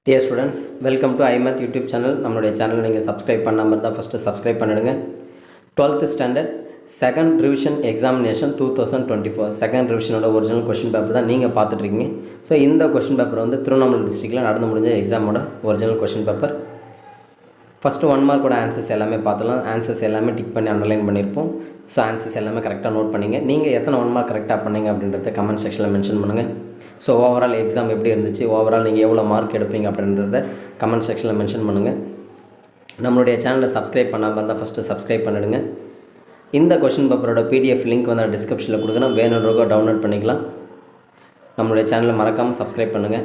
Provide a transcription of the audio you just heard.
Dear students, welcome to iMath YouTube channel. நம்மளுடைய channel நீங்கள் subscribe பண்ணாமல் இருந்தால் ஃபஸ்ட்டு சப்ஸ்கிரைப் பண்ணிடுங்க. 12th standard second revision examination 2024 second ரிவிஷனோட ஒரிஜினல் கொஷின் பேப்பர் தான் நீங்கள் பார்த்துட்ருக்கீங்க. ஸோ இந்த கொஷின் பேப்பர் வந்து திருவண்ணாமலை டிஸ்ட்ரிக்டில் நடந்து முடிஞ்ச எக்ஸாமோட ஒரிஜினல் கொஷின் பேப்பர். ஃபஸ்ட்டு 1 மார்க்கோட ஆன்சர்ஸ் எல்லாமே பார்த்துலாம். ஆன்சர்ஸ் எல்லாமே டிக் பண்ணி அண்டர்லைன் பண்ணியிருப்போம். ஸோ ஆன்சர்ஸ் எல்லாமே கரெக்டாக நோட் பண்ணிங்க. நீங்கள் எத்தனை 1 மார்க் கரெக்டாக பண்ணீங்க அப்படின்றத கமெண்ட் செக்ஷனில் மென்ஷன் பண்ணுங்கள். ஸோ ஓவரால் எக்ஸாம் எப்படி இருந்துச்சு, ஓவரால் நீங்கள் எவ்வளோ மார்க் எடுப்பீங்க அப்படின்றத கமெண்ட் செக்ஷனில் மென்ஷன் பண்ணுங்கள். நம்மளுடைய சேனலை சப்ஸ்கிரைப் பண்ணாமல் இருந்தால் ஃபஸ்ட்டு சப்ஸ்கிரைப் பண்ணிவிடுங்க. இந்த கொஷின் பேப்பரோட PDF லிங்க் வந்து நான் டிஸ்கிரிப்ஷனில் கொடுக்குறேன். வேணுன்றவங்க டவுன்லோட் பண்ணிக்கலாம். நம்மளுடைய சேனலை மறக்காமல் சப்ஸ்கிரைப் பண்ணுங்கள்.